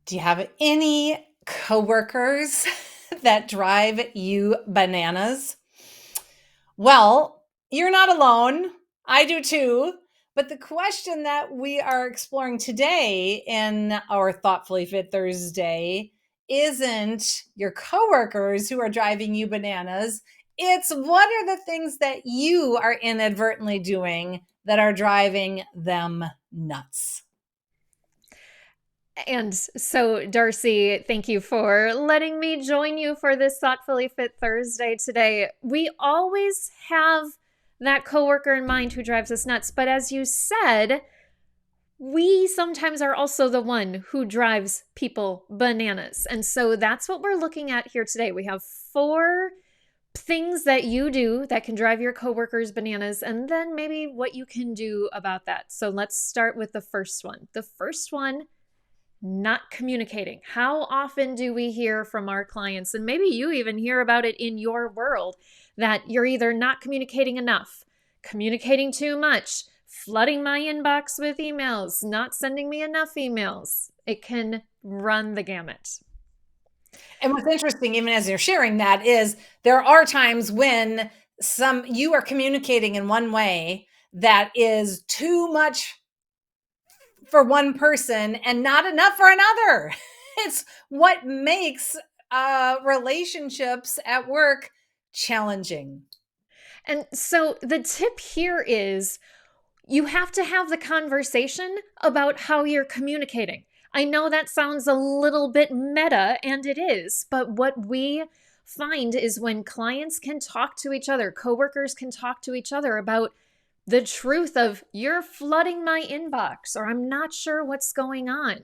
Do you have any coworkers that drive you bananas? Well, you're not alone. I do too. But the question that we are exploring today in our Thoughtfully Fit Thursday isn't your coworkers who are driving you bananas. It's what are the things that you are inadvertently doing that are driving them nuts? And so, Darcy, thank you for letting me join you for this Thoughtfully Fit Thursday today. We always have that coworker in mind who drives us nuts, but as you said, we sometimes are also the one who drives people bananas. And so that's what we're looking at here today. We have four things that you do that can drive your coworkers bananas, and then maybe what you can do about that. So let's start with the first one. The first one, not communicating. How often do we hear from our clients, and maybe you even hear about it in your world, that you're either not communicating enough, communicating too much, flooding my inbox with emails, not sending me enough emails? It can run the gamut. And what's interesting, even as you're sharing that, is there are times when you are communicating in one way that is too much for one person and not enough for another. It's what makes relationships at work challenging. And so the tip here is you have to have the conversation about how you're communicating. I know that sounds a little bit meta, and it is, but what we find is when clients can talk to each other, coworkers can talk to each other about the truth of you're flooding my inbox or I'm not sure what's going on,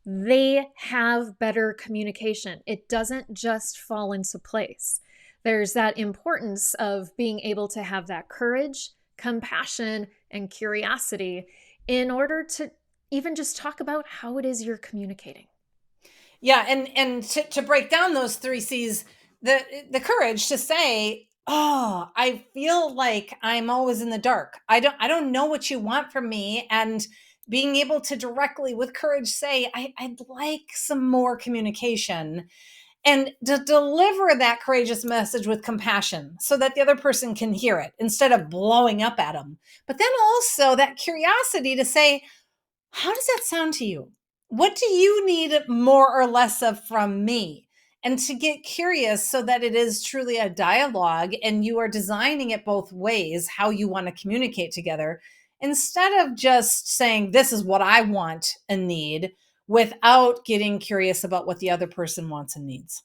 they have better communication. It doesn't just fall into place. There's that importance of being able to have that courage, compassion, and curiosity in order to even just talk about how it is you're communicating. Yeah, and to break down those three C's, the courage to say, "Oh, I feel like I'm always in the dark. I don't know what you want from me," and being able to directly with courage say, I'd like some more communication, and to deliver that courageous message with compassion so that the other person can hear it instead of blowing up at them. But then also that curiosity to say, how does that sound to you? What do you need more or less of from me? And to get curious so that it is truly a dialogue and you are designing it both ways, how you want to communicate together, instead of just saying, this is what I want and need, without getting curious about what the other person wants and needs.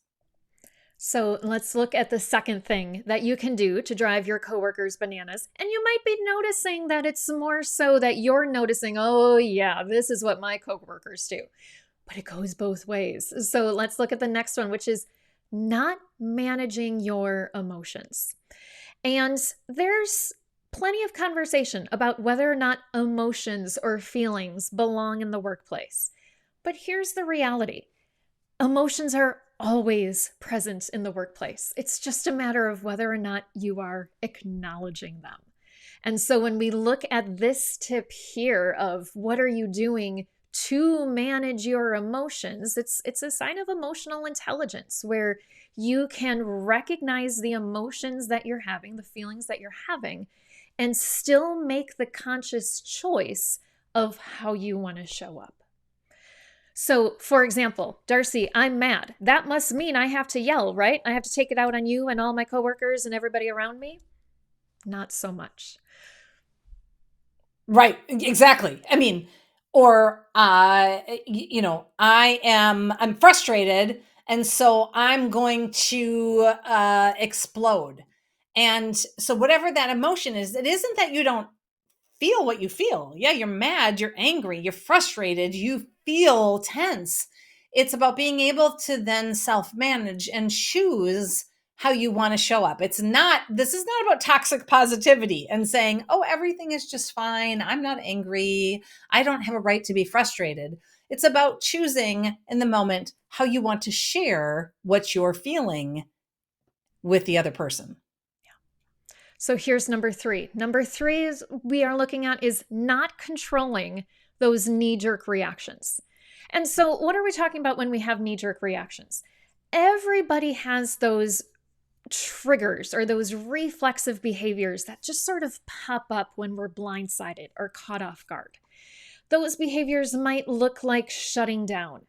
So let's look at the second thing that you can do to drive your coworkers bananas. And you might be noticing that it's more so that you're noticing, oh, yeah, this is what my coworkers do. But it goes both ways. So let's look at the next one, which is not managing your emotions. And there's plenty of conversation about whether or not emotions or feelings belong in the workplace. But here's the reality: emotions are always present in the workplace. It's just a matter of whether or not you are acknowledging them. And so when we look at this tip here of what are you doing to manage your emotions, it's a sign of emotional intelligence where you can recognize the emotions that you're having, the feelings that you're having, and still make the conscious choice of how you want to show up. So, for example, Darcy, I'm mad. That must mean I have to yell, right? I have to take it out on you and all my coworkers and everybody around me? Not so much. Right, exactly. I mean, or I'm frustrated and so I'm going to explode. And so whatever that emotion is, it isn't that you don't feel what you feel. Yeah, you're mad, you're angry, you're frustrated, you feel tense. It's about being able to then self manage and choose how you want to show up. This is not about toxic positivity and saying, oh, everything is just fine. I'm not angry. I don't have a right to be frustrated. It's about choosing in the moment how you want to share what you're feeling with the other person. So here's number three. Number three is we are looking at is not controlling those knee jerk reactions. And so, what are we talking about when we have knee jerk reactions? Everybody has those triggers or those reflexive behaviors that just sort of pop up when we're blindsided or caught off guard. Those behaviors might look like shutting down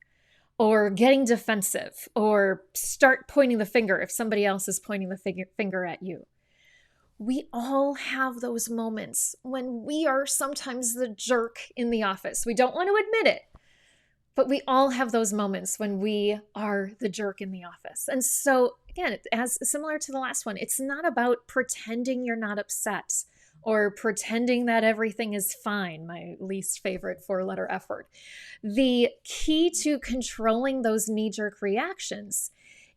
or getting defensive or start pointing the finger if somebody else is pointing the finger at you. We all have those moments when we are sometimes the jerk in the office. We don't want to admit it, but we all have those moments when we are the jerk in the office. And so, again, as similar to the last one, it's not about pretending you're not upset or pretending that everything is fine, my least favorite four-letter F word. The key to controlling those knee-jerk reactions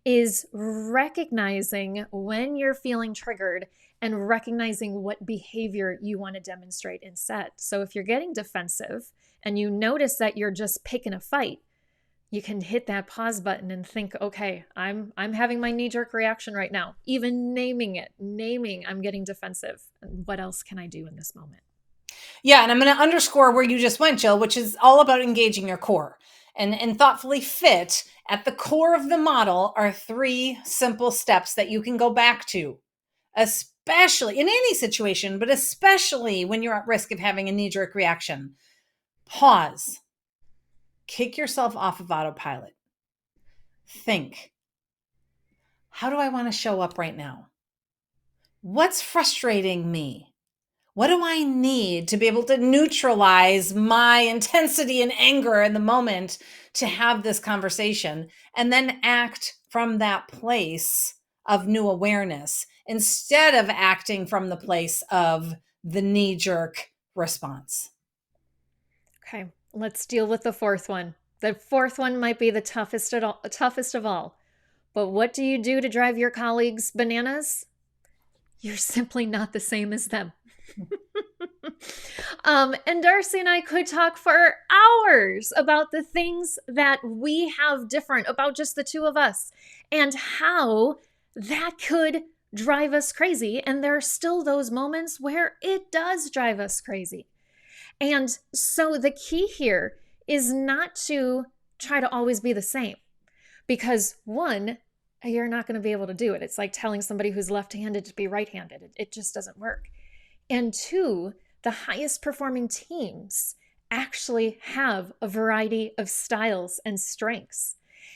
is recognizing when you're feeling triggered and recognizing what behavior you want to demonstrate instead. So if you're getting defensive and you notice that you're just picking a fight, you can hit that pause button and think, okay, I'm having my knee-jerk reaction right now. Even naming I'm getting defensive. What else can I do in this moment? Yeah, and I'm going to underscore where you just went, Jill, which is all about engaging your core. And thoughtfully fit at the core of the model are 3 simple steps that you can go back to, especially in any situation, but especially when you're at risk of having a knee-jerk reaction. Pause. Kick yourself off of autopilot. Think, how do I want to show up right now? What's frustrating me? What do I need to be able to neutralize my intensity and anger in the moment to have this conversation, and then act from that place of new awareness instead of acting from the place of the knee-jerk response? Okay, let's deal with the 4th one. The 4th one might be the toughest of all. But what do you do to drive your colleagues bananas? You're simply not the same as them. And Darcy and I could talk for hours about the things that we have different about just the two of us and how that could drive us crazy. And there are still those moments where it does drive us crazy. And so the key here is not to try to always be the same, because 1, you're not going to be able to do it. It's like telling somebody who's left-handed to be right-handed. It just doesn't work. And 2, the highest performing teams actually have a variety of styles and strengths.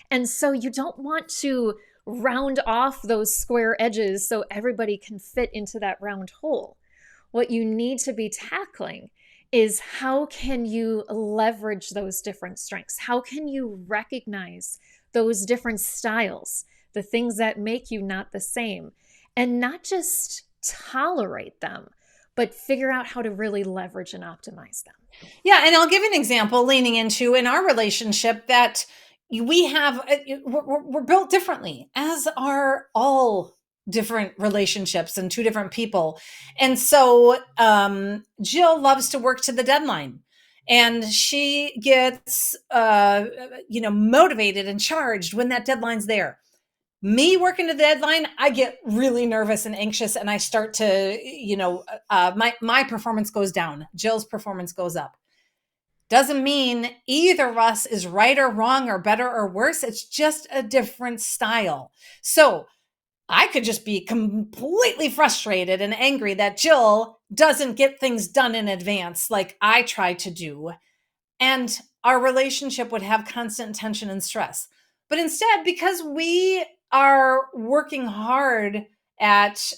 And so you don't want to round off those square edges so everybody can fit into that round hole. What you need to be tackling is how can you leverage those different strengths? How can you recognize those different styles, the things that make you not the same, and not just tolerate them, but figure out how to really leverage and optimize them? Yeah, and I'll give an example leaning into in our relationship that we have, we're built differently, as are all different relationships and 2 different people. And so Jill loves to work to the deadline, and she gets motivated and charged when that deadline's there. Me working to the deadline, I get really nervous and anxious, and I start to, my performance goes down. Jill's performance goes up. Doesn't mean either of us is right or wrong or better or worse. It's just a different style. So I could just be completely frustrated and angry that Jill doesn't get things done in advance like I try to do. And our relationship would have constant tension and stress. But instead, because we are working hard at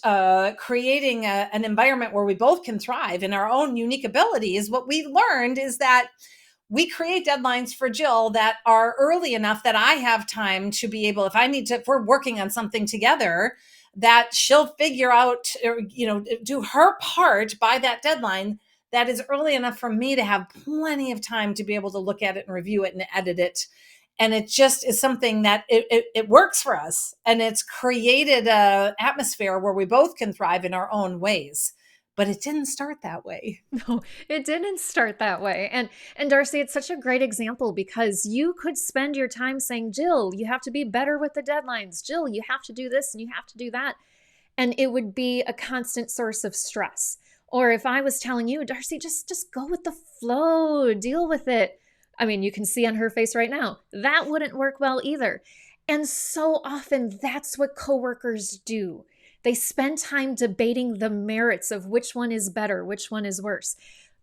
creating an environment where we both can thrive in our own unique abilities, what we learned is that we create deadlines for Jill that are early enough that I have time to be able, if we're working on something together, that she'll figure out or, do her part by that deadline that is early enough for me to have plenty of time to be able to look at it and review it and edit it. And it just is something that it works for us. And it's created an atmosphere where we both can thrive in our own ways. But it didn't start that way. No, it didn't start that way. And Darcy, it's such a great example because you could spend your time saying, Jill, you have to be better with the deadlines. Jill, you have to do this and you have to do that. And it would be a constant source of stress. Or if I was telling you, Darcy, just go with the flow, deal with it. I mean, you can see on her face right now, that wouldn't work well either. And so often that's what coworkers do. They spend time debating the merits of which one is better, which one is worse.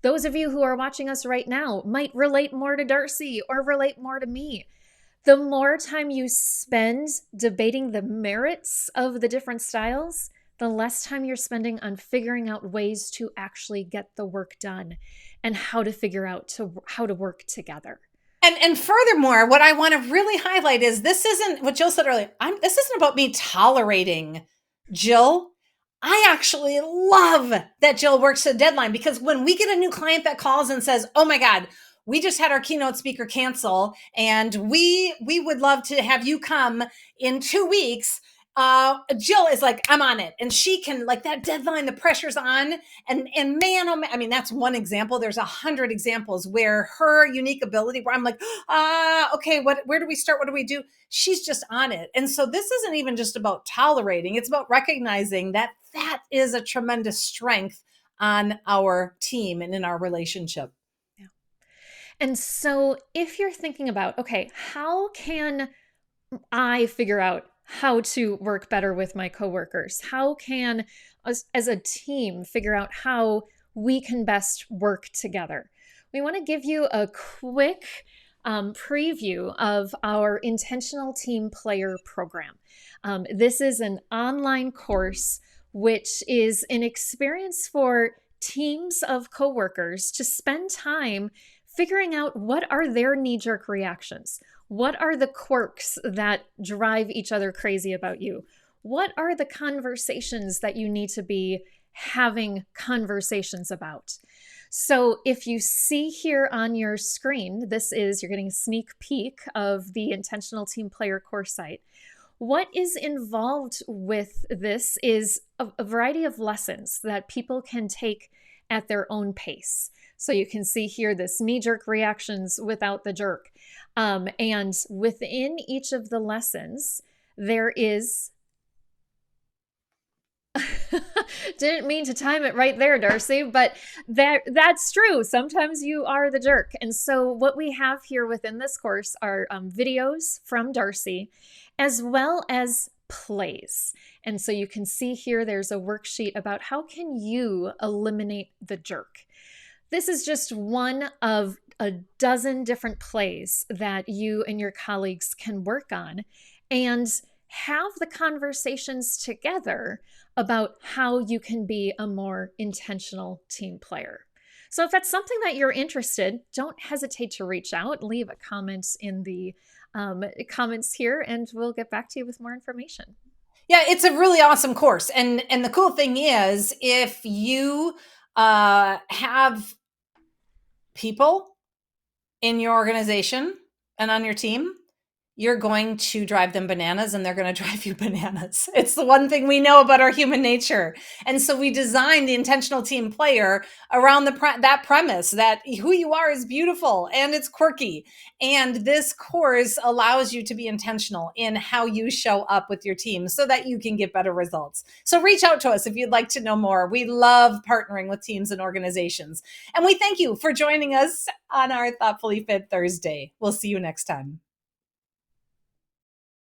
Those of you who are watching us right now might relate more to Darcy or relate more to me. The more time you spend debating the merits of the different styles, the less time you're spending on figuring out ways to actually get the work done and how to figure out how to work together. And furthermore, what I want to really highlight is this isn't what Jill said earlier. This isn't about me tolerating Jill. I actually love that Jill works a deadline, because when we get a new client that calls and says, "Oh my God, we just had our keynote speaker cancel, and we would love to have you come in 2 weeks." Jill is like, "I'm on it," and she can, like, that deadline, the pressure's on, and man, oh man, I mean, that's one example. There's 100 examples where her unique ability, where I'm like, okay, where do we start? What do we do? She's just on it. And so this isn't even just about tolerating; it's about recognizing that that is a tremendous strength on our team and in our relationship. Yeah. And so if you're thinking about, okay, how can I figure out how to work better with my coworkers? How can us as a team figure out how we can best work together? We want to give you a quick preview of our Intentional Team Player program. This is an online course which is an experience for teams of coworkers to spend time figuring out what are their knee-jerk reactions. What are the quirks that drive each other crazy about you? What are the conversations that you need to be having conversations about? So if you see here on your screen, you're getting a sneak peek of the Intentional Team Player course site. What is involved with this is a variety of lessons that people can take at their own pace. So you can see here this knee-jerk reactions without the jerk. And within each of the lessons, there is... Didn't mean to time it right there, Darcy, but that's true. Sometimes you are the jerk. And so what we have here within this course are videos from Darcy, as well as plays. And so you can see here there's a worksheet about how can you eliminate the jerk. This is just one of a dozen different plays that you and your colleagues can work on and have the conversations together about how you can be a more intentional team player. So if that's something that you're interested, don't hesitate to reach out, leave a comment in the comments here, and we'll get back to you with more information. Yeah, it's a really awesome course. And the cool thing is, if you have people in your organization and on your team, you're going to drive them bananas, and they're going to drive you bananas. It's the one thing we know about our human nature. And so we designed the Intentional Team Player around that premise that who you are is beautiful and it's quirky. And this course allows you to be intentional in how you show up with your team so that you can get better results. So reach out to us if you'd like to know more. We love partnering with teams and organizations. And we thank you for joining us on our Thoughtfully Fit Thursday. We'll see you next time.